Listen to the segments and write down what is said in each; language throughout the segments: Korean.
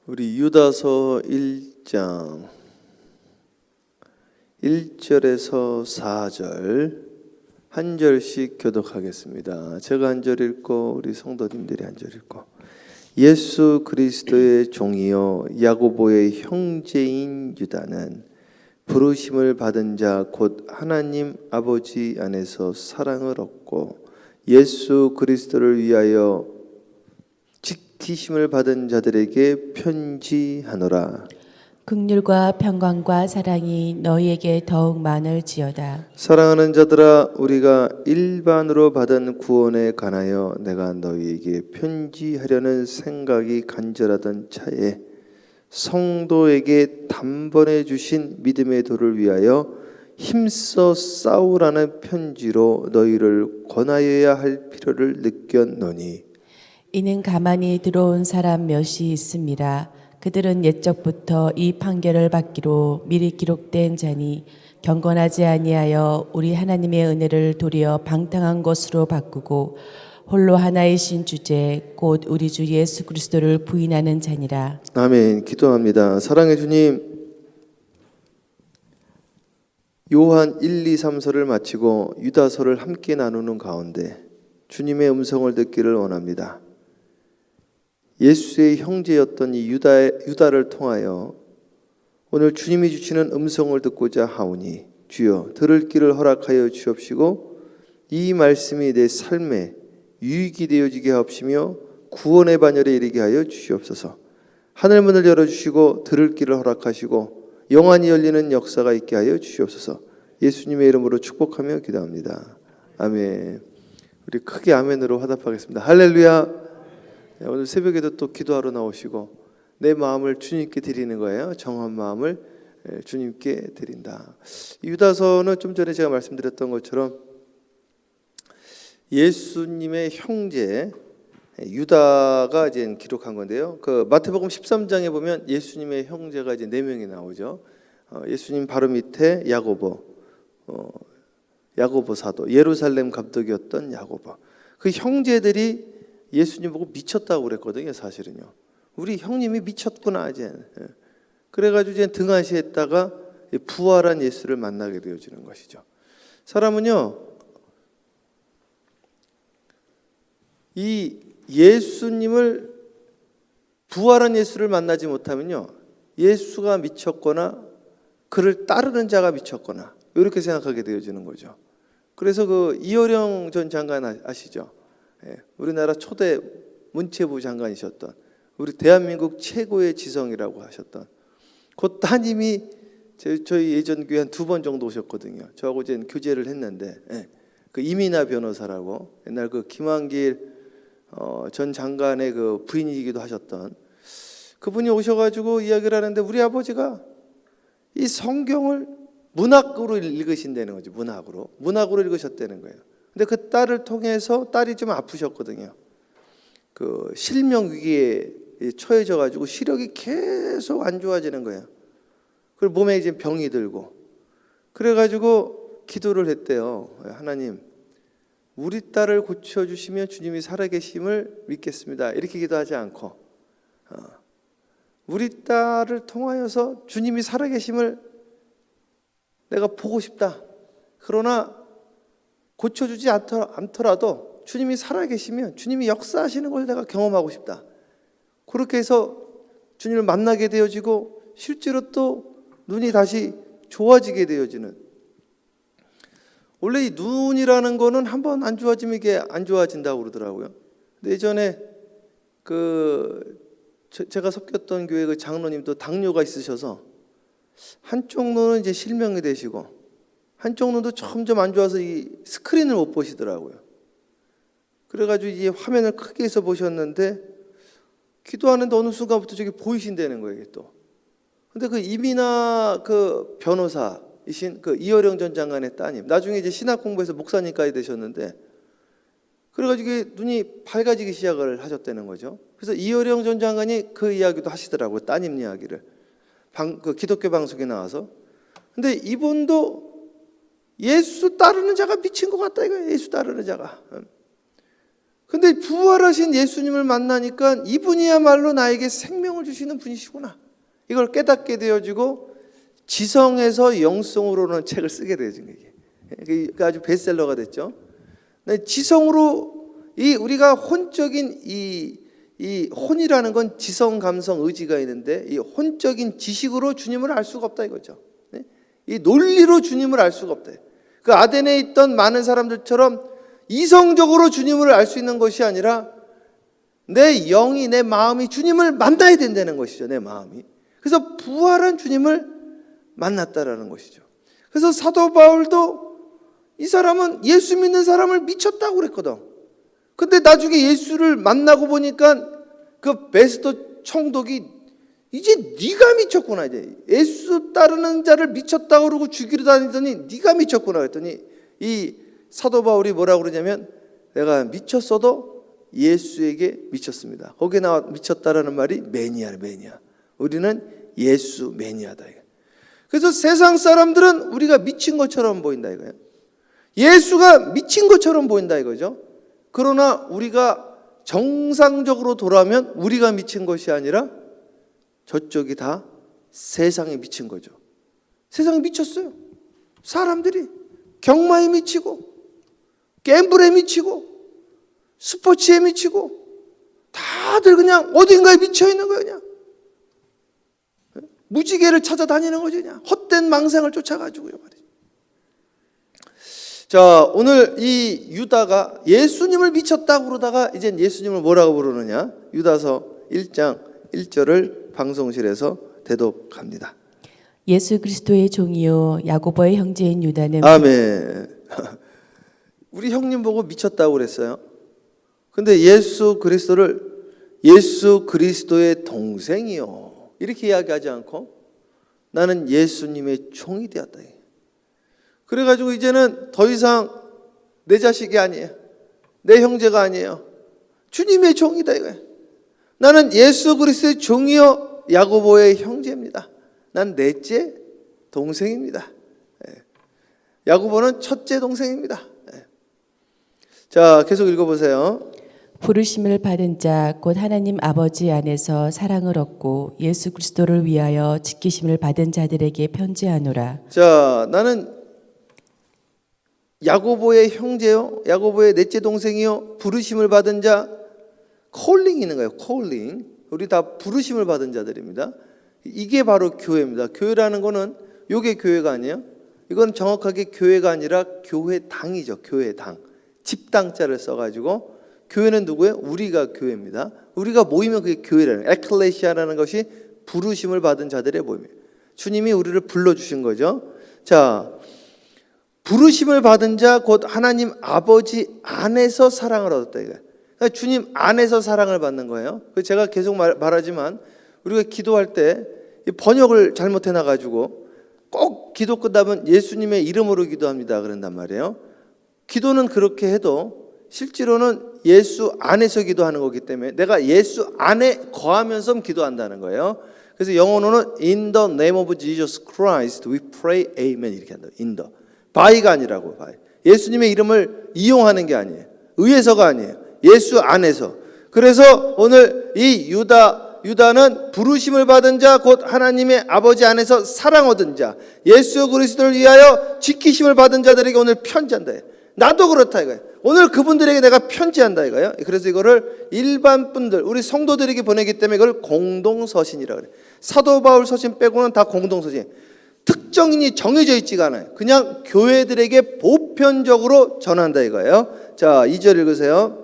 우리 유다서 1장 1절에서 4절 한 절씩 교독하겠습니다. 제가 한 절 읽고 우리 성도님들이 한 절 읽고. 예수 그리스도의 종이요 야고보의 형제인 유다는 부르심을 받은 자 곧 하나님 아버지 안에서 사랑을 얻고 예수 그리스도를 위하여 지키심을 받은 자들에게 편지하노라. 긍휼과 평강과 사랑이 너희에게 더욱 많을지어다. 사랑하는 자들아, 우리가 일반으로 받은 구원에 관하여 내가 너희에게 편지하려는 생각이 간절하던 차에 성도에게 단번에 주신 믿음의 도를 위하여 힘써 싸우라는 편지로 너희를 권하여야 할 필요를 느꼈노니 이는 가만히 들어온 사람 몇이 있습니다. 그들은 옛적부터 이 판결을 받기로 미리 기록된 자니 경건하지 아니하여 우리 하나님의 은혜를 도리어 방탕한 것으로 바꾸고 홀로 하나이신 주제 곧 우리 주 예수 그리스도를 부인하는 자니라. 아멘. 기도합니다. 사랑의 주님, 요한 1, 2, 3서를 마치고 유다서를 함께 나누는 가운데 주님의 음성을 듣기를 원합니다. 예수의 형제였던 이 유다를 통하여 오늘 주님이 주시는 음성을 듣고자 하오니 주여 들을 길을 허락하여 주옵시고 이 말씀이 내 삶에 유익이 되어지게 하옵시며 구원의 반열에 이르게 하여 주시옵소서. 하늘문을 열어주시고 들을 길을 허락하시고 영안이 열리는 역사가 있게 하여 주시옵소서. 예수님의 이름으로 축복하며 기도합니다. 아멘. 우리 크게 아멘으로 화답하겠습니다. 할렐루야. 오늘 새벽에도 또 기도하러 나오시고 내 마음을 주님께 드리는 거예요. 정한 마음을 주님께 드린다. 유다서는 좀 전에 제가 말씀드렸던 것처럼 예수님의 형제 유다가 이제 기록한 건데요. 그 마태복음 13장에 보면 예수님의 형제가 이제 4명이 나오죠. 예수님 바로 밑에 야고보 사도, 예루살렘 감독이었던 야고보. 그 형제들이 예수님 보고 미쳤다고 그랬거든요. 사실은요. 우리 형님이 미쳤구나 이제. 그래가지고 이제 등한시했다가 부활한 예수를 만나게 되어지는 것이죠. 사람은요, 이 예수님을 부활한 예수를 만나지 못하면요, 예수가 미쳤거나 그를 따르는 자가 미쳤거나 이렇게 생각하게 되어지는 거죠. 그래서 그 이호령 전 장관 아시죠? 우리나라 초대 문체부 장관이셨던 우리 대한민국 최고의 지성이라고 하셨던 그 따님이 저희 예전 교회 한 2번 정도 오셨거든요. 저하고 이제 교제를 했는데 그 이민아 변호사라고 옛날 그 김한길 전 장관의 그 부인이기도 하셨던 그분이 오셔가지고 이야기를 하는데 우리 아버지가 이 성경을 문학으로 읽으신다는 거죠. 문학으로 읽으셨다는 거예요. 근데 그 딸을 통해서 딸이 좀 아프셨거든요. 그 실명 위기에 처해져 가지고 시력이 계속 안 좋아지는 거예요. 그리고 몸에 이제 병이 들고 그래 가지고 기도를 했대요. 하나님, 우리 딸을 고쳐 주시면 주님이 살아계심을 믿겠습니다. 이렇게 기도하지 않고 우리 딸을 통하여서 주님이 살아계심을 내가 보고 싶다. 그러나 고쳐주지 않더라도 주님이 살아계시면 주님이 역사하시는 걸 내가 경험하고 싶다. 그렇게 해서 주님을 만나게 되어지고 실제로 또 눈이 다시 좋아지게 되어지는. 원래 이 눈이라는 거는 한번 안 좋아지면 이게 안 좋아진다고 그러더라고요. 근데 예전에 제가 섬겼던 교회 그 장로님도 당뇨가 있으셔서 한쪽 눈은 이제 실명이 되시고 한쪽 눈도 점점 안 좋아서 이 스크린을 못 보시더라고요. 그래가지고 이제 화면을 크게 해서 보셨는데 기도하는데 어느 순간부터 저기 보이신다는 거예요, 이게 또. 근데 그 이민아 그 변호사이신 그 이호령 전 장관의 따님, 나중에 이제 신학 공부해서 목사님까지 되셨는데, 그래가지고 눈이 밝아지기 시작을 하셨다는 거죠. 그래서 이호령 전 장관이 그 이야기도 하시더라고요, 따님 이야기를. 그 기독교 방송에 나와서. 근데 이분도 예수 따르는 자가 미친 것 같다 이거예요. 예수 따르는 자가. 근데 부활하신 예수님을 만나니까 이분이야말로 나에게 생명을 주시는 분이시구나. 이걸 깨닫게 되어지고 지성에서 영성으로는 책을 쓰게 되어진 거예요. 그러니까 아주 베스트셀러가 됐죠. 지성으로 우리가 혼적인 이 혼이라는 건 지성, 감성, 의지가 있는데 이 혼적인 지식으로 주님을 알 수가 없다 이거죠. 이 논리로 주님을 알 수가 없다. 그 아덴에 있던 많은 사람들처럼 이성적으로 주님을 알 수 있는 것이 아니라 내 영이, 내 마음이 주님을 만나야 된다는 것이죠. 내 마음이. 그래서 부활한 주님을 만났다라는 것이죠. 그래서 사도 바울도 이 사람은 예수 믿는 사람을 미쳤다고 그랬거든. 근데 나중에 예수를 만나고 보니까 그 베스도 총독이 이제 네가 미쳤구나. 이제 예수 따르는 자를 미쳤다고 그러고 죽이러 다니더니 네가 미쳤구나 그랬더니 이 사도 바울이 뭐라고 그러냐면 내가 미쳤어도 예수에게 미쳤습니다. 거기에 나와 미쳤다라는 말이 매니아래, 매니아. 우리는 예수 매니아다. 그래서 세상 사람들은 우리가 미친 것처럼 보인다 이거예요. 예수가 미친 것처럼 보인다 이거죠. 그러나 우리가 정상적으로 돌아오면 우리가 미친 것이 아니라 저쪽이 다 세상에 미친 거죠. 세상에 미쳤어요. 사람들이 경마에 미치고 갬블에 미치고 스포츠에 미치고 다들 그냥 어딘가에 미쳐 있는 거예요. 그냥 무지개를 찾아다니는 거죠. 그냥 헛된 망상을 쫓아가지고요 말이죠. 자, 오늘 이 유다가 예수님을 미쳤다고 그러다가 이제 예수님을 뭐라고 부르느냐? 유다서 1장 1절을 방송실에서 대독합니다. 예수 그리스도의 종이요 야고보의 형제인 유다는 아멘. 우리 형님 보고 미쳤다고 그랬어요. 근데 예수 그리스도의 동생이요 이렇게 이야기하지 않고 나는 예수님의 종이 되었다. 그래가지고 이제는 더 이상 내 자식이 아니에요. 내 형제가 아니에요. 주님의 종이다 이거예요. 나는 예수 그리스도의 종이요 야고보의 형제입니다. 난 넷째 동생입니다. 야고보는 첫째 동생입니다. 자, 계속 읽어보세요. 부르심을 받은 자 곧 하나님 아버지 안에서 사랑을 얻고 예수 그리스도를 위하여 지키심을 받은 자들에게 편지하노라. 자, 나는 야고보의 형제요, 야고보의 넷째 동생이요, 부르심을 받은 자, 콜링이 있는 거예요. 콜링. 우리 다 부르심을 받은 자들입니다. 이게 바로 교회입니다. 교회라는 거는 요게 교회가 아니에요. 이건 정확하게 교회가 아니라 교회당이죠. 교회당. 집당자를 써가지고 교회는 누구예요? 우리가 교회입니다. 우리가 모이면 그게 교회라는 거예요. 에클레시아라는 것이 부르심을 받은 자들의 모임이에요. 주님이 우리를 불러주신 거죠. 자, 부르심을 받은 자 곧 하나님 아버지 안에서 사랑을 얻었다 이거예요. 그러니까 주님 안에서 사랑을 받는 거예요. 제가 계속 말하지만 우리가 기도할 때 번역을 잘못해 놔가지고 꼭 기도 끝나면 예수님의 이름으로 기도합니다 그런단 말이에요. 기도는 그렇게 해도 실제로는 예수 안에서 기도하는 거기 때문에 내가 예수 안에 거하면서 기도한다는 거예요. 그래서 영어로는 In the name of Jesus Christ we pray amen 이렇게 한다. In the by가 아니라고 by. 예수님의 이름을 이용하는 게 아니에요. 의해서가 아니에요. 예수 안에서. 그래서 오늘 이 유다는 부르심을 받은 자 곧 하나님의 아버지 안에서 사랑 얻은 자 예수 그리스도를 위하여 지키심을 받은 자들에게 오늘 편지한다. 나도 그렇다 이거예요. 오늘 그분들에게 내가 편지한다 이거예요. 그래서 이거를 일반 분들 우리 성도들에게 보내기 때문에 이걸 공동서신이라고 그래요. 사도 바울 서신 빼고는 다 공동서신. 특정인이 정해져 있지가 않아요. 그냥 교회들에게 보편적으로 전한다 이거예요. 자, 2절 읽으세요.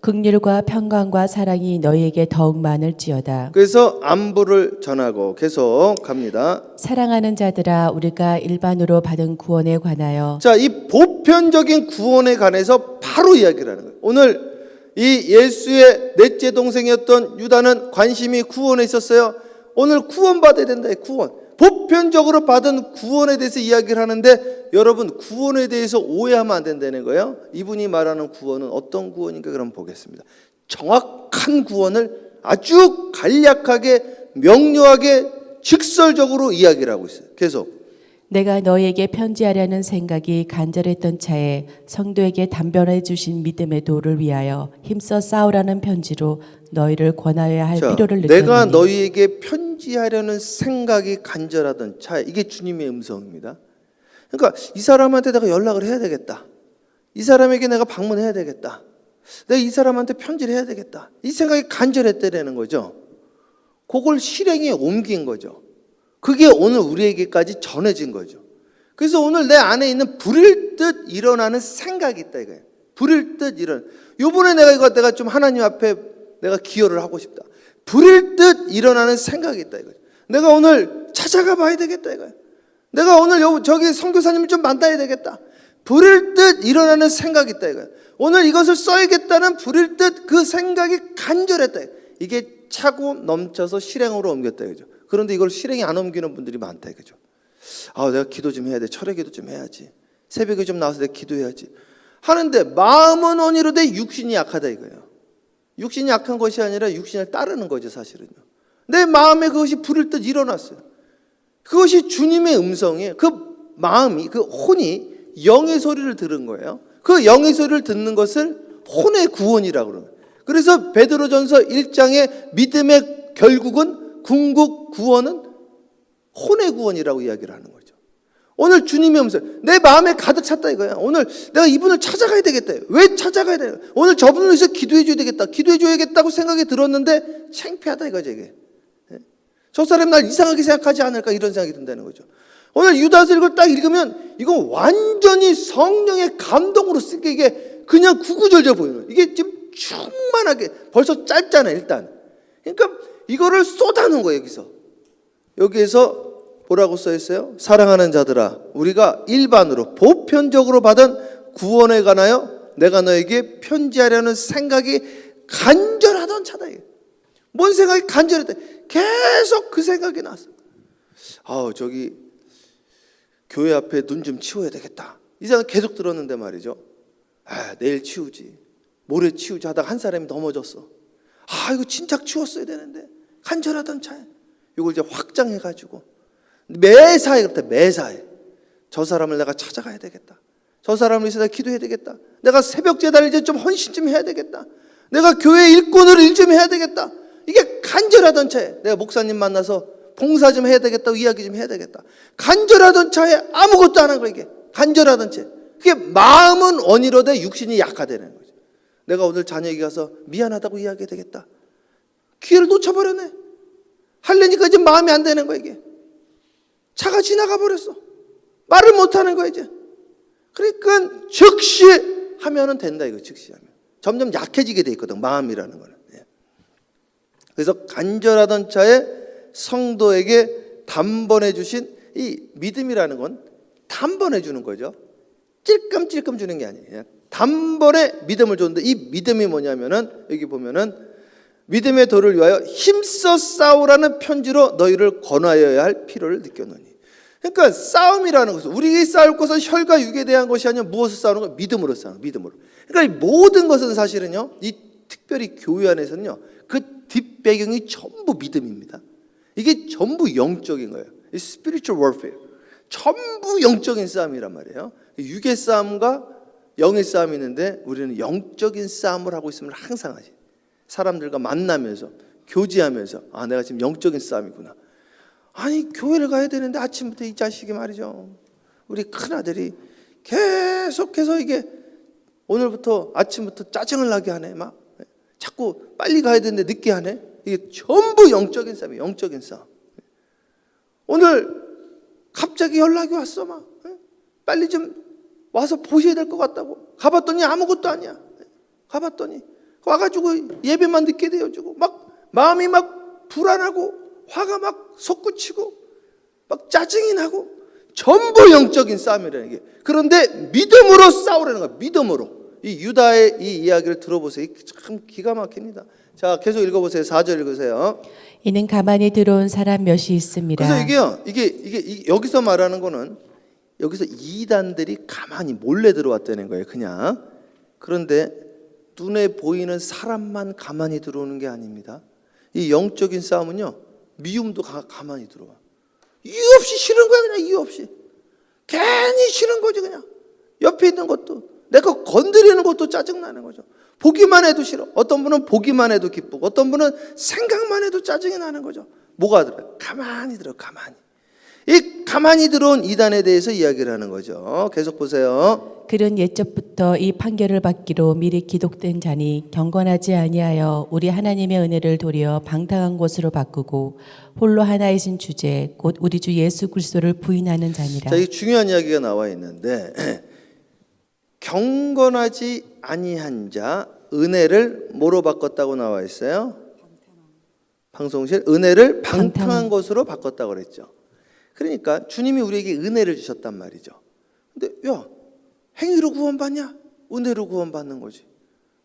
긍휼과 평강과 사랑이 너희에게 더욱 많을지어다. 그래서 안부를 전하고 계속 갑니다. 사랑하는 자들아 우리가 일반으로 받은 구원에 관하여 자, 이 보편적인 구원에 관해서 바로 이야기를 하는 거예요. 오늘 이 예수의 넷째 동생이었던 유다는 관심이 구원에 있었어요. 오늘 구원받아야 된다. 구원. 보편적으로 받은 구원에 대해서 이야기를 하는데 여러분 구원에 대해서 오해하면 안 된다는 거예요. 이분이 말하는 구원은 어떤 구원인가 그럼 보겠습니다. 정확한 구원을 아주 간략하게 명료하게 직설적으로 이야기를 하고 있어요. 계속 내가 너에게 편지하려는 생각이 간절했던 차에 성도에게 단변해 주신 믿음의 도를 위하여 힘써 싸우라는 편지로 너희를 권하여야 할 자, 필요를 내가 느꼈느니 너희에게 편지하려는 생각이 간절하던 차에, 이게 주님의 음성입니다. 그러니까 이 사람한테 내가 연락을 해야 되겠다. 이 사람에게 내가 방문해야 되겠다. 내가 이 사람한테 편지를 해야 되겠다. 이 생각이 간절했다는 거죠. 그걸 실행에 옮긴 거죠. 그게 오늘 우리에게까지 전해진 거죠. 그래서 오늘 내 안에 있는 불일 듯 일어나는 생각이 있다 이거예요. 불일 듯 요번에 내가 좀 하나님 앞에 내가 기여를 하고 싶다. 불일 듯 일어나는 생각이 있다 이거예요. 내가 오늘 찾아가 봐야 되겠다 이거예요. 내가 오늘 저기 선교사님을 좀 만나야 되겠다. 불일 듯 일어나는 생각이 있다 이거예요. 오늘 이것을 써야겠다는 불일 듯 그 생각이 간절했다. 이게 차고 넘쳐서 실행으로 옮겼다 이거죠. 그런데 이걸 실행에 안 옮기는 분들이 많다 이거죠. 내가 기도 좀 해야 돼. 철회 기도 좀 해야지. 새벽에 좀 나와서 내가 기도해야지. 하는데 마음은 온이로되 육신이 약하다 이거예요. 육신이 약한 것이 아니라 육신을 따르는 거죠, 사실은요. 내 마음에 그것이 불일 듯 일어났어요. 그것이 주님의 음성이에요. 그 마음이, 그 혼이 영의 소리를 들은 거예요. 그 영의 소리를 듣는 것을 혼의 구원이라고 그러는 거예요. 그래서 베드로전서 1장의 믿음의 결국은 궁극 구원은 혼의 구원이라고 이야기를 하는 거죠. 오늘 주님의 음성, 내 마음에 가득 찼다 이거야. 오늘 내가 이분을 찾아가야 되겠다. 왜 찾아가야 되나? 오늘 저분을 위해서 기도해 줘야 되겠다. 기도해 줘야겠다고 생각이 들었는데 창피하다 이거죠 이게. 저 사람 날 이상하게 생각하지 않을까 이런 생각이 든다는 거죠. 오늘 유다서 이걸 딱 읽으면 이건 완전히 성령의 감동으로 쓴 게 이게 그냥 구구절절 보이는 거예요. 이게 지금 충만하게 벌써 짧잖아요 일단. 그러니까 이거를 쏟아놓은 거예요 여기에서 뭐라고 써 있어요? 사랑하는 자들아, 우리가 일반으로 보편적으로 받은 구원에 관하여 내가 너에게 편지하려는 생각이 간절하던 차다. 뭔 생각이 간절했다. 계속 그 생각이 났어. 저기 교회 앞에 눈 좀 치워야 되겠다. 이 생각 계속 들었는데 말이죠. 내일 치우지, 모레 치우지 하다가 한 사람이 넘어졌어. 이거 진작 치웠어야 되는데 간절하던 차에 이걸 이제 확장해가지고 매사에 그렇다. 매사에 저 사람을 내가 찾아가야 되겠다. 저 사람을 위해서 내가 기도해야 되겠다. 내가 새벽 제단을 이제 좀 헌신 좀 해야 되겠다. 내가 교회 일꾼을 일 좀 해야 되겠다. 이게 간절하던 차에 내가 목사님 만나서 봉사 좀 해야 되겠다고 이야기 좀 해야 되겠다. 간절하던 차에 아무것도 안 한 거야 이게. 간절하던 차에. 그게 마음은 원이로되 육신이 약하다는 거죠. 내가 오늘 자녀에게 가서 미안하다고 이야기해야 되겠다. 기회를 놓쳐버렸네. 하려니까 이제 마음이 안 되는 거야 이게. 차가 지나가 버렸어. 말을 못하는 거야 이제. 그러니까 즉시 하면은 된다 이거. 즉시 하면 점점 약해지게 돼 있거든 마음이라는 거는. 그래서 간절하던 차에 성도에게 단번에 주신 이 믿음이라는 건 단번에 주는 거죠. 찔끔찔끔 주는 게 아니에요. 단번에 믿음을 줬는데 이 믿음이 뭐냐면은 여기 보면은 믿음의 도를 위하여 힘써 싸우라는 편지로 너희를 권하여야 할 필요를 느꼈노니. 그러니까 싸움이라는 것은 우리가 싸울 것은 혈과 육에 대한 것이 아니라 무엇을 싸우는 거? 믿음으로 싸우는 거. 믿음으로. 그러니까 이 모든 것은 사실은요. 이 특별히 교회 안에서는요. 그 뒷배경이 전부 믿음입니다. 이게 전부 영적인 거예요. 이 spiritual warfare. 전부 영적인 싸움이란 말이에요. 육의 싸움과 영의 싸움이 있는데 우리는 영적인 싸움을 하고 있음을 항상 하지. 사람들과 만나면서 교제하면서 내가 지금 영적인 싸움이구나. 아니 교회를 가야 되는데 아침부터 이 자식이 말이죠. 우리 큰아들이 계속해서 이게 오늘부터 아침부터 짜증을 나게 하네. 막 자꾸 빨리 가야 되는데 늦게 하네. 이게 전부 영적인 싸움이에요. 영적인 싸움. 오늘 갑자기 연락이 왔어. 막 빨리 좀 와서 보셔야 될 것 같다고. 가봤더니 아무것도 아니야. 가봤더니 와가지고 예배만 늦게 되어주고 막 마음이 막 불안하고 화가 막 솟구치고 막 짜증이 나고 전부 영적인 싸움이라는 게. 그런데 믿음으로 싸우라는 거야. 믿음으로. 이 유다의 이 이야기를 들어보세요. 참 기가 막힙니다. 자, 계속 읽어보세요. 4절 읽으세요. 이는 가만히 들어온 사람 몇이 있습니다. 그래서 이게 여기서 말하는 거는 여기서 이단들이 가만히 몰래 들어왔다는 거예요. 그냥. 그런데 눈에 보이는 사람만 가만히 들어오는 게 아닙니다. 이 영적인 싸움은요. 미움도 가만히 들어와. 이유 없이 싫은 거야. 그냥 이유 없이. 괜히 싫은 거지 그냥. 옆에 있는 것도 내가 건드리는 것도 짜증나는 거죠. 보기만 해도 싫어. 어떤 분은 보기만 해도 기쁘고 어떤 분은 생각만 해도 짜증이 나는 거죠. 뭐가 들어요? 가만히 들어, 가만히. 이 가만히 들어온 이단에 대해서 이야기를 하는 거죠. 계속 보세요. 그는 옛적부터 이 판결을 받기로 미리 기록된 자니 경건하지 아니하여 우리 하나님의 은혜를 도리어 방탕한 것으로 바꾸고 홀로 하나이신 주제 곧 우리 주 예수 그리스도를 부인하는 자니라. 자, 이 중요한 이야기가 나와 있는데 경건하지 아니한 자 은혜를 뭐로 바꿨다고 나와 있어요? 방송실 은혜를 방탕한 것으로 바꿨다고 그랬죠. 그러니까 주님이 우리에게 은혜를 주셨단 말이죠. 근데 야, 행위로 구원받냐? 은혜로 구원받는 거지.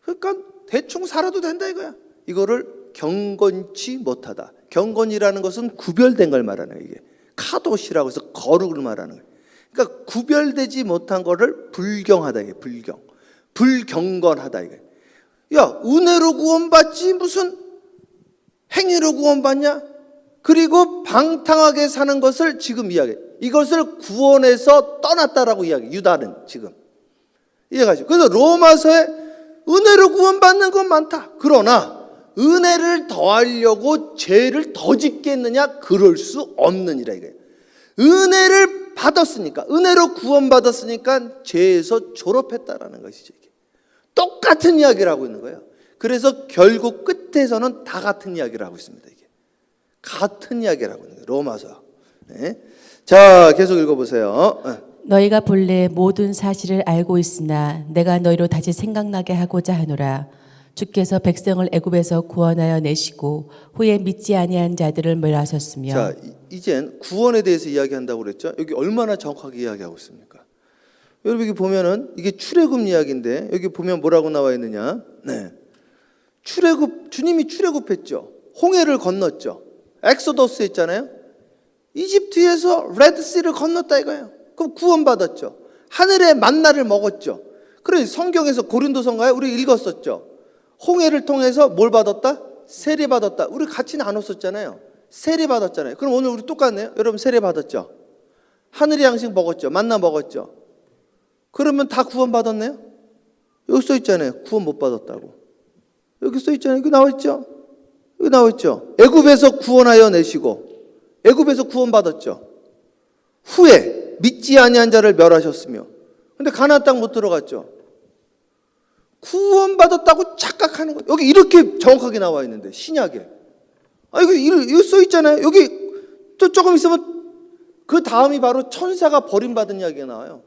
그러니까 대충 살아도 된다 이거야. 이거를 경건치 못하다. 경건이라는 것은 구별된 걸 말하는 거예요. 이게 카도시라고 해서 거룩을 말하는 거예요. 그러니까 구별되지 못한 거를 불경하다 이게 불경. 불경건하다 이게. 야, 은혜로 구원받지 무슨 행위로 구원받냐? 그리고 방탕하게 사는 것을 지금 이야기해. 이것을 구원에서 떠났다라고 이야기해. 유다는 지금. 이해가죠? 그래서 로마서에 은혜로 구원받는 건 많다. 그러나 은혜를 더하려고 죄를 더 짓겠느냐? 그럴 수 없느니라 이거예요. 은혜를 받았으니까, 은혜로 구원받았으니까 죄에서 졸업했다라는 것이죠. 이게. 똑같은 이야기를 하고 있는 거예요. 그래서 결국 끝에서는 다 같은 이야기를 하고 있습니다. 이게. 같은 이야기를 하고 있는 거예요. 로마서. 네. 자, 계속 읽어보세요. 너희가 본래 모든 사실을 알고 있으나 내가 너희로 다시 생각나게 하고자 하노라. 주께서 백성을 애굽에서 구원하여 내시고 후에 믿지 아니한 자들을 멸하셨으며. 자, 이젠 구원에 대해서 이야기한다고 그랬죠. 여기 얼마나 정확하게 이야기하고 있습니까? 여러분 여기 보면은 이게 출애굽 이야기인데 여기 보면 뭐라고 나와 있느냐? 네. 주님이 출애굽했죠. 홍해를 건넜죠. 엑소더스 있잖아요. 이집트에서 레드시를 건넜다 이거예요. 그럼 구원받았죠. 하늘의 만나를 먹었죠. 그래 성경에서 고린도서인가요? 우리 읽었었죠. 홍해를 통해서 뭘 받았다? 세례 받았다. 우리 같이 나눴었잖아요. 세례 받았잖아요. 그럼 오늘 우리 똑같네요. 여러분 세례 받았죠. 하늘의 양식 먹었죠. 만나 먹었죠. 그러면 다 구원받았네요. 여기 써 있잖아요. 구원 못 받았다고. 여기 써 있잖아요. 여기 나와 있죠. 여기 나와 있죠. 애굽에서 구원하여 내시고 애굽에서 구원받았죠. 후에 믿지 아니한 자를 멸하셨으며. 근데 가나안 땅 못 들어갔죠. 구원받았다고 착각하는 거예요. 여기 이렇게 정확하게 나와 있는데 신약에. 아 이거 써 있잖아요. 여기 또 조금 있으면 그 다음이 바로 천사가 버림받은 이야기가 나와요.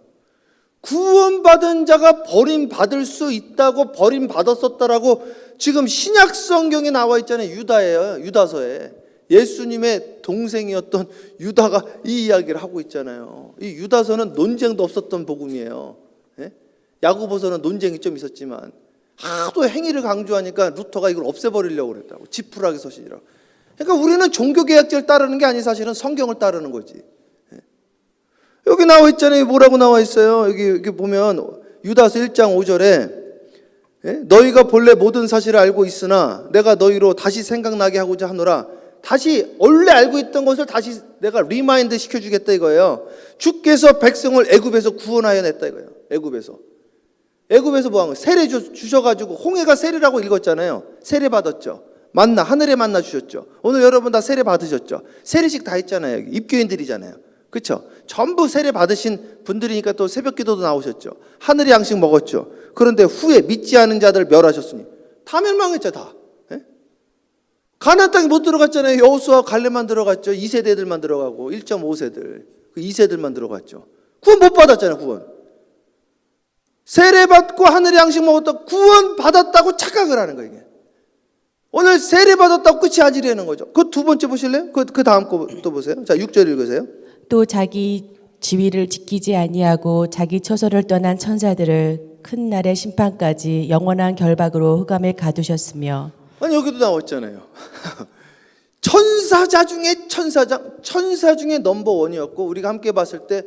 구원받은 자가 버림받을 수 있다고 버림받았었다라고 지금 신약 성경에 나와 있잖아요. 유다예요. 유다서에. 예수님의 동생이었던 유다가 이 이야기를 하고 있잖아요. 이 유다서는 논쟁도 없었던 복음이에요. 예? 야고보서는 논쟁이 좀 있었지만 하도 행위를 강조하니까 루터가 이걸 없애버리려고 그랬다고. 지푸라기 서신이라고. 그러니까 우리는 종교개혁제를 따르는 게 아니 사실은 성경을 따르는 거지. 여기 나와 있잖아요. 뭐라고 나와 있어요? 여기 보면 유다서 1장 5절에 너희가 본래 모든 사실을 알고 있으나 내가 너희로 다시 생각나게 하고자 하노라. 다시 원래 알고 있던 것을 다시 내가 리마인드 시켜주겠다 이거예요. 주께서 백성을 애굽에서 구원하여 냈다 이거예요. 애굽에서 뭐 한 거예요? 세례 주셔가지고 홍해가 세례라고 읽었잖아요. 세례 받았죠. 만나 하늘에 만나 주셨죠. 오늘 여러분 다 세례 받으셨죠. 세례식 다 했잖아요. 여기. 입교인들이잖아요. 그렇죠? 전부 세례 받으신 분들이니까 또 새벽기도도 나오셨죠. 하늘의 양식 먹었죠. 그런데 후에 믿지 않은 자들을 멸하셨으니 다 멸망했죠. 다. 가나안 땅에 못 들어갔잖아요. 여호수아 갈렙만 들어갔죠. 2세대들만 들어가고 1.5세들 그 2세들만 들어갔죠. 구원 못 받았잖아요. 구원. 세례 받고 하늘의 양식 먹었다 구원 받았다고 착각을 하는 거예요. 이게. 오늘 세례 받았다고 끝이 아니라는 거죠. 그 두 번째 보실래요? 그 다음 거 또 보세요. 자, 6절 읽으세요. 또 자기 지위를 지키지 아니하고 자기 처소를 떠난 천사들을 큰 날의 심판까지 영원한 결박으로 흑암에 가두셨으며. 아니 여기도 나왔잖아요. 천사자 중에 천사 중에 넘버원이었고 우리가 함께 봤을 때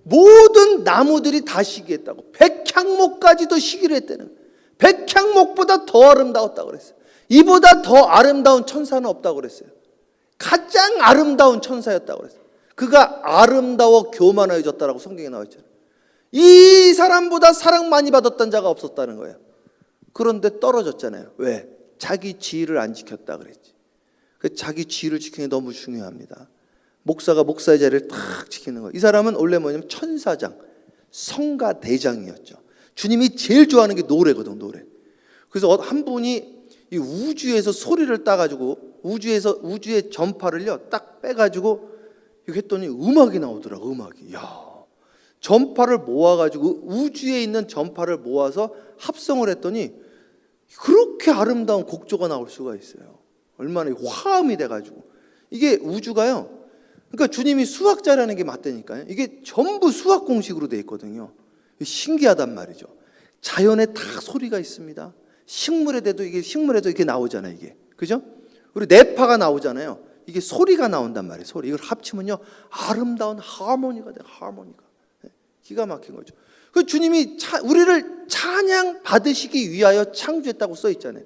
모든 나무들이 다 시기했다고. 백향목까지도 시기를 했다는 거예요. 백향목보다 더 아름다웠다고 그랬어요. 이보다 더 아름다운 천사는 없다고 그랬어요. 가장 아름다운 천사였다고 그랬어요. 그가 아름다워 교만해졌다라고 성경에 나와 있잖아요. 이 사람보다 사랑 많이 받았던 자가 없었다는 거예요. 그런데 떨어졌잖아요. 왜? 자기 지위를 안 지켰다 그랬지. 자기 지위를 지키는 게 너무 중요합니다. 목사가 목사의 자리를 탁 지키는 거예요. 이 사람은 원래 뭐냐면 천사장, 성가대장이었죠. 주님이 제일 좋아하는 게 노래거든, 노래. 그래서 한 분이 이 우주에서 소리를 따가지고 우주의 전파를요 딱 빼가지고 이렇게 했더니 음악이 나오더라고. 음악이. 야, 전파를 모아가지고 우주에 있는 전파를 모아서 합성을 했더니 그렇게 아름다운 곡조가 나올 수가 있어요. 얼마나 화음이 돼가지고. 이게 우주가요, 그러니까 주님이 수학자라는 게 맞다니까요. 이게 전부 수학 공식으로 돼 있거든요. 신기하단 말이죠. 자연에 다 소리가 있습니다. 식물에도 이게 나오잖아요. 이게, 그죠? 우리 뇌파가 나오잖아요. 이게 소리가 나온단 말이에요. 소리. 이걸 합치면요 아름다운 하모니가 돼. 하모니가. 기가 막힌 거죠. 그 주님이 우리를 찬양 받으시기 위하여 창조했다고 써 있잖아요.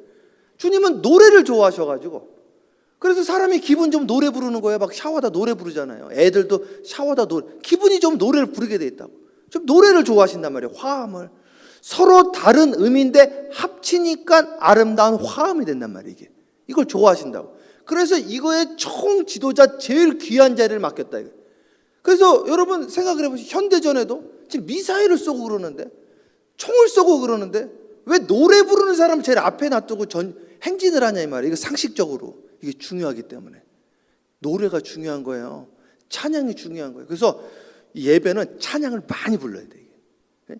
주님은 노래를 좋아하셔가지고, 그래서 사람이 기분 좀 노래 부르는 거예요. 막 샤워하다 노래 부르잖아요. 애들도 샤워하다 기분이 좀 노래를 부르게 돼 있다고. 좀 노래를 좋아하신단 말이에요. 화음을. 서로 다른 음인데 합치니까 아름다운 화음이 된단 말이에요. 이걸 좋아하신다고. 그래서 이거의 총 지도자, 제일 귀한 자리를 맡겼다. 그래서 여러분 생각을 해보시죠. 현대전에도 지금 미사일을 쏘고 그러는데, 총을 쏘고 그러는데 왜 노래 부르는 사람 제일 앞에 놔두고 행진을 하냐 이 말이에요. 이거 상식적으로 이게 중요하기 때문에 노래가 중요한 거예요. 찬양이 중요한 거예요. 그래서 예배는 찬양을 많이 불러야 돼.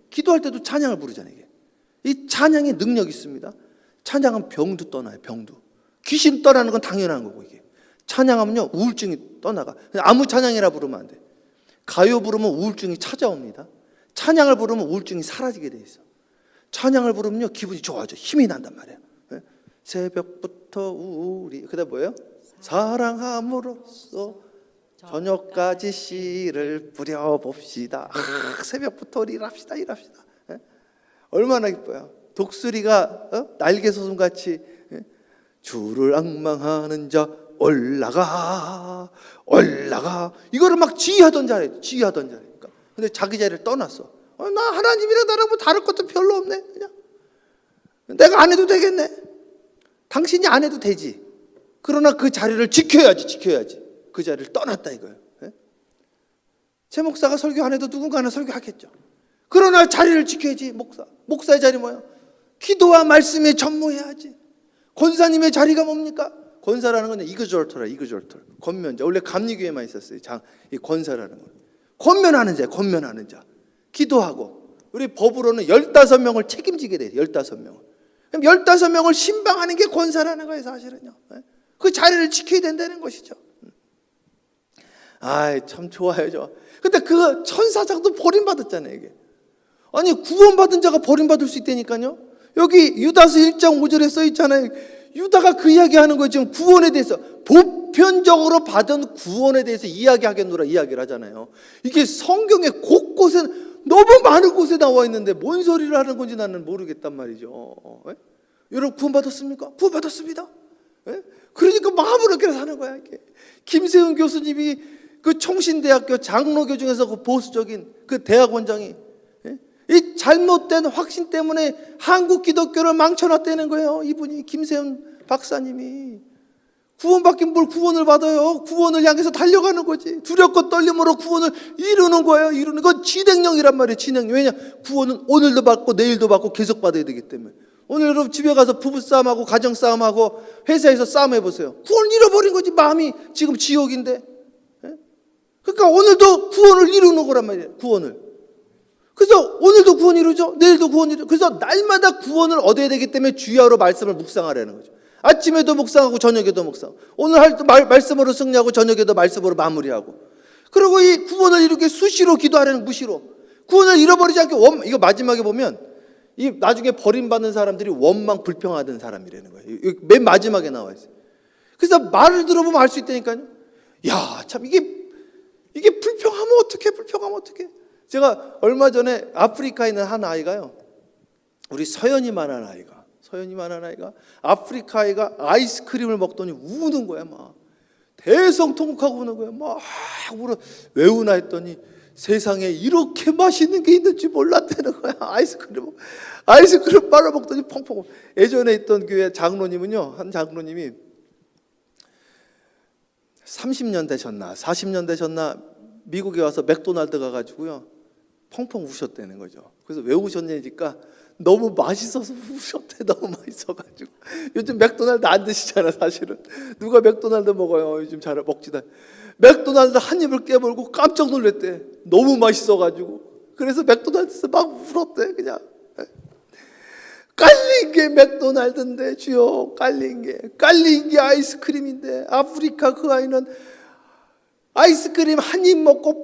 기도할 때도 찬양을 부르잖아요. 이 찬양에 능력이 있습니다. 찬양은 병도 떠나요. 병도. 귀신 떠나는 건 당연한 거고, 이게 찬양하면요 우울증이 떠나가. 아무 찬양이라 부르면 안 돼. 가요 부르면 우울증이 찾아옵니다. 찬양을 부르면 우울증이 사라지게 돼 있어. 찬양을 부르면요 기분이 좋아져. 힘이 난단 말이에요. 새벽부터 우리, 그다음 뭐예요? 사랑함으로써 저녁까지 씨를 뿌려봅시다. 새벽부터 우리 일합시다. 얼마나 기뻐요. 독수리가 날개 소송같이 주를 앙망하는 자 올라가 이거를 막 지휘하던 자리니까. 근데 자기 자리를 떠났어. 나 하나님이랑 나랑 뭐 다를 것도 별로 없네. 그냥 내가 안 해도 되겠네. 당신이 안 해도 되지. 그러나 그 자리를 지켜야지. 그 자리를 떠났다 이거예요. 제 목사가 설교 안 해도 누군가는 설교하겠죠. 그러나 자리를 지켜야지. 목사의 자리 뭐야? 기도와 말씀에 전무해야지. 권사님의 자리가 뭡니까? 권사라는 건 이그졸터라. 권면자. 원래 감리교회만 있었어요. 이 권사라는 건 권면하는 자. 기도하고, 우리 법으로는 15명을 책임지게 돼요. 15명을. 그럼 15명을 신방하는 게 권사라는 거예요, 사실은요. 그 자리를 지켜야 된다는 것이죠. 참 좋아요, 좋아. 근데 그 천사장도 버림받았잖아요, 이게. 아니, 구원받은 자가 버림받을 수 있다니까요. 여기 유다서 1장 5절에 써 있잖아요. 유다가 그 이야기하는 거예요. 지금 구원에 대해서, 보편적으로 받은 구원에 대해서 이야기하겠노라 이야기를 하잖아요. 이게 성경의 곳곳에, 너무 많은 곳에 나와 있는데 뭔 소리를 하는 건지 나는 모르겠단 말이죠. 여러분 구원받았습니까? 구원받았습니다. 그러니까 마음으로 이렇게 사는 거야. 이게. 김세훈 교수님이 그 총신대학교 장로교 중에서 그 보수적인 그 대학원장이 이 잘못된 확신 때문에 한국 기독교를 망쳐놨다는 거예요. 이분이, 김세훈 박사님이. 구원받긴 뭘 구원을 받아요. 구원을 향해서 달려가는 거지. 두렵고 떨림으로 구원을 이루는 거예요. 이루는 건 진행령이란 말이에요. 진행령. 왜냐? 구원은 오늘도 받고 내일도 받고 계속 받아야 되기 때문에. 오늘 여러분 집에 가서 부부싸움하고 가정싸움하고 회사에서 싸움해보세요. 구원을 잃어버린 거지. 마음이 지금 지옥인데. 그러니까 오늘도 구원을 이루는 거란 말이에요. 구원을. 그래서 오늘도 구원 이루죠. 내일도 구원 이루죠. 그래서 날마다 구원을 얻어야 되기 때문에 주야로 말씀을 묵상하라는 거죠. 아침에도 묵상하고 저녁에도 묵상. 오늘 할 때 말씀으로 승리하고 저녁에도 말씀으로 마무리하고. 그리고 이 구원을 이루기 수시로 기도하라는, 무시로. 구원을 잃어버리지 않게 이거 마지막에 보면 이 나중에 버림받는 사람들이 원망 불평하던 사람이라는 거예요. 맨 마지막에 나와 있어요. 그래서 말을 들어보면 알 수 있다니까요. 야, 참 이게 불평하면 어떡해. 제가 얼마 전에 아프리카에 있는 한 아이가요. 우리 서연이만한 아이가 아프리카 아이가 아이스크림을 먹더니 우는 거야, 막. 대성통곡하고 우는 거예요. 막 울어. 왜 우나 했더니 세상에 이렇게 맛있는 게 있는지 몰랐다는 거야. 아이스크림 빨아먹더니 펑펑. 예전에 있던 교회 장로님은요, 한 장로님이 30년 되셨나 40년 되셨나 미국에 와서 맥도날드 가가지고요 펑펑 우셨다는 거죠. 그래서 왜 우셨냐니까 너무 맛있어서 우셨대. 너무 맛있어가지고. 요즘 맥도날드 안 드시잖아 사실은. 누가 맥도날드 먹어요? 요즘 잘 먹지도. 맥도날드 한 입을 깨물고 깜짝 놀랐대. 너무 맛있어가지고. 그래서 맥도날드에서 막 울었대. 그냥 깔린 게 맥도날드인데 주여, 깔린 게 아이스크림인데, 아프리카 그 아이는 아이스크림 한 입 먹고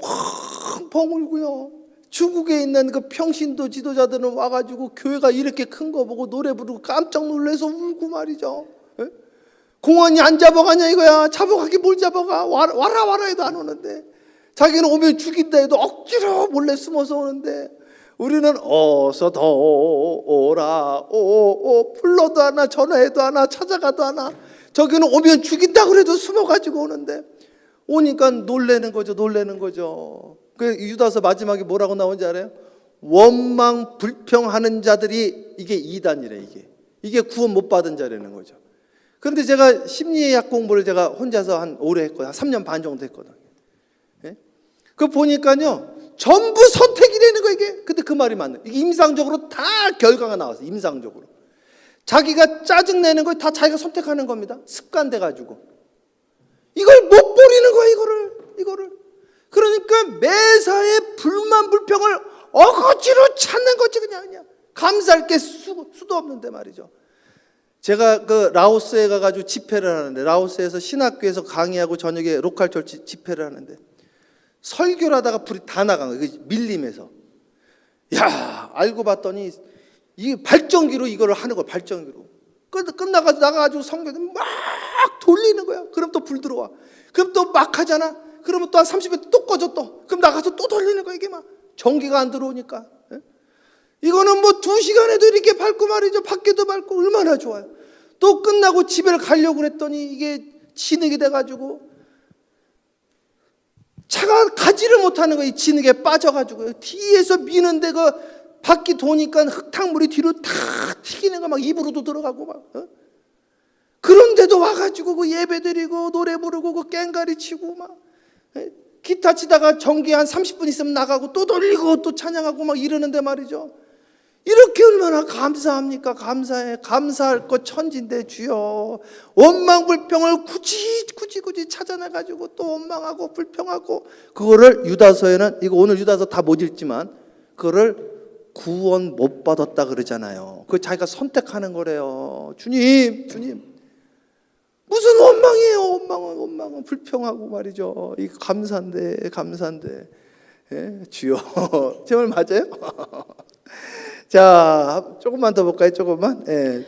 펑펑 울고요. 중국에 있는 그 평신도 지도자들은 와가지고 교회가 이렇게 큰 거 보고 노래 부르고 깜짝 놀라서 울고 말이죠. 예? 공원이 안 잡아가냐 이거야. 잡아가기 뭘 잡아가. 와라 해도 안 오는데, 자기는 오면 죽인다 해도 억지로 몰래 숨어서 오는데, 우리는 어서 더 오라 불러도 하나 전화해도 하나 찾아가도 하나. 저기는 오면 죽인다 그래도 숨어가지고 오는데, 오니까 놀래는 거죠. 그 유다서 마지막에 뭐라고 나오는지 알아요? 원망 불평하는 자들이 이게 이단이래. 이게 구원 못 받은 자라는 거죠. 그런데 제가 심리학 공부를 제가 혼자서 한 오래 했거든요. 한 3년 반 정도 했거든요. 예? 그 보니까요 전부 선택이라는 거 이게. 근데 그 말이 맞네. 이게 임상적으로 다 결과가 나왔어. 임상적으로 자기가 짜증내는 걸 다 자기가 선택하는 겁니다. 습관돼 가지고 이걸 못 버리는 거야. 이거를. 그러니까 매사에 불만 불평을 억지로 찾는 거지. 그냥 감사할 게 수도 없는데 말이죠. 제가 그 라오스에 가가지고 집회를 하는데, 라오스에서 신학교에서 강의하고 저녁에 로컬 철치 집회를 하는데, 설교를 하다가 불이 다 나간 거예요. 밀림에서. 야, 알고 봤더니 이 발전기로 이거를 하는 거야. 발전기로. 끝나가지고 나가가지고 성경을 막 돌리는 거야. 그럼 또 불 들어와. 그럼 또 막 하잖아. 그러면 또 한 30분 또 꺼져 또. 그럼 나가서 또 돌리는 거야. 이게 막 전기가 안 들어오니까. 예? 이거는 뭐 2시간에도 이렇게 밟고 말이죠. 밖에도 밟고 얼마나 좋아요. 또 끝나고 집에 가려고 그랬더니 이게 진흙이 돼가지고 차가 가지를 못하는 거예요. 진흙에 빠져가지고 뒤에서 미는데 그 바퀴 도니까 흙탕물이 뒤로 다 튀기는 거 막 입으로도 들어가고 막. 그런데도 와가지고 그 예배 드리고 노래 부르고 그 깽가리 치고 막 기타 치다가 전기 한 30분 있으면 나가고 또 돌리고 또 찬양하고 막 이러는데 말이죠. 이렇게 얼마나 감사합니까? 감사할 것 천진데 주여, 원망 불평을 굳이 찾아내가지고 또 원망하고 불평하고, 그거를 유다서에는, 이거 오늘 유다서 다 못 읽지만 그거를 구원 못 받았다 그러잖아요. 그거 자기가 선택하는 거래요. 주님 무슨 원망이에요? 원망은 불평하고 말이죠. 이 감사인데 예? 주여. 제말 맞아요? 자, 조금만 더 볼까요? 조금만. 예.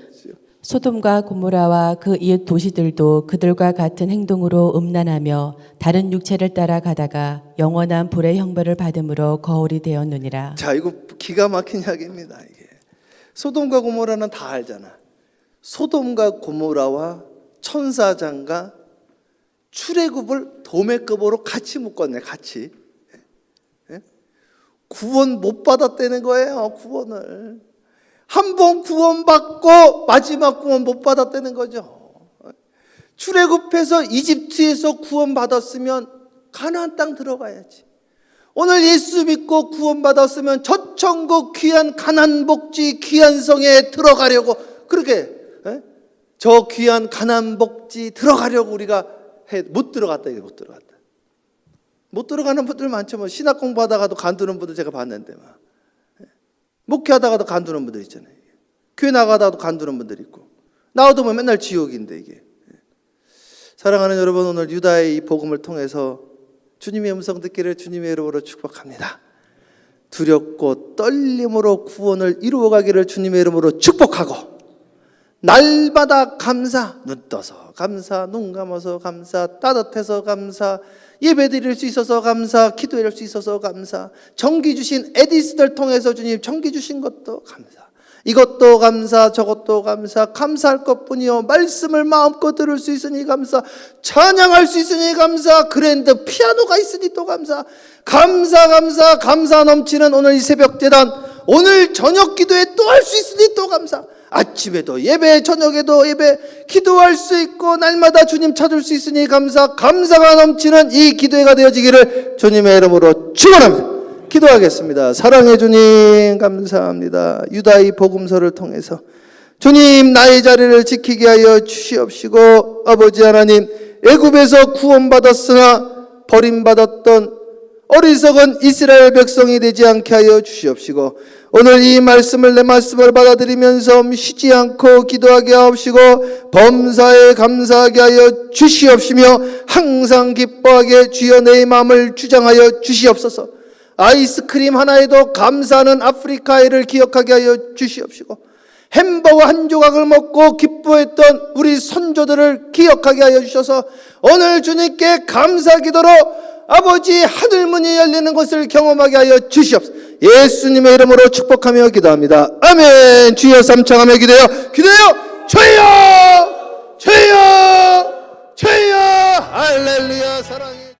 소돔과 고모라와 그 이웃 도시들도 그들과 같은 행동으로 음란하며 다른 육체를 따라가다가 영원한 불의 형벌을 받음으로 거울이 되었느니라. 자, 이거 기가 막힌 이야기입니다. 이게 소돔과 고모라는 다 알잖아. 소돔과 고모라와 천사장과 출애굽을 도매급으로 같이 묶었네. 같이. 예? 구원 못 받았다는 거예요. 구원을 한 번 구원받고 마지막 구원 못 받았다는 거죠. 출애굽해서 이집트에서 구원받았으면 가나안 땅 들어가야지. 오늘 예수 믿고 구원받았으면 저 천국 귀한 가나안 복지 귀한 성에 들어가려고, 그렇게 저 귀한 가나안 복지 들어가려고 우리가 못 들어갔다. 이게 못 들어가는 분들 많죠. 뭐 신학 공부하다가도 간두는 분들 제가 봤는데, 막 목회하다가도 간두는 분들 있잖아요. 교회 나가다가도 간두는 분들 있고, 나와도 뭐 맨날 지옥인데. 이게 사랑하는 여러분, 오늘 유다의 이 복음을 통해서 주님의 음성 듣기를 주님의 이름으로 축복합니다. 두렵고 떨림으로 구원을 이루어가기를 주님의 이름으로 축복하고, 날마다 감사, 눈 떠서 감사, 눈 감아서 감사, 따뜻해서 감사, 예배 드릴 수 있어서 감사, 기도할 수 있어서 감사, 전기 주신 에디스들 통해서 주님 전기 주신 것도 감사, 이것도 감사 저것도 감사, 감사할 것뿐이요 말씀을 마음껏 들을 수 있으니 감사, 찬양할 수 있으니 감사, 그랜드 피아노가 있으니 또 감사, 감사 넘치는 오늘 이 새벽 제단, 오늘 저녁 기도에 또 할 수 있으니 또 감사, 아침에도 예배 저녁에도 예배 기도할 수 있고 날마다 주님 찾을 수 있으니 감사가 넘치는 이 기도회가 되어지기를 주님의 이름으로 축원합니다. 기도하겠습니다. 사랑해 주님 감사합니다. 유다의 복음서를 통해서 주님 나의 자리를 지키게 하여 주시옵시고, 아버지 하나님, 애굽에서 구원받았으나 버림받았던 어리석은 이스라엘 백성이 되지 않게 하여 주시옵시고, 오늘 이 말씀을 내 말씀을 받아들이면서 쉬지 않고 기도하게 하옵시고 범사에 감사하게 하여 주시옵시며 항상 기뻐하게 주여 내 마음을 주장하여 주시옵소서. 아이스크림 하나에도 감사하는 아프리카애를 기억하게 하여 주시옵시고, 햄버거 한 조각을 먹고 기뻐했던 우리 선조들을 기억하게 하여 주셔서 오늘 주님께 감사 기도로 아버지 하늘문이 열리는 것을 경험하게 하여 주시옵소서. 예수님의 이름으로 축복하며 기도합니다. 아멘. 주여 삼창하며 기도해요. 주여 주여 주여 할렐루야. 사랑해.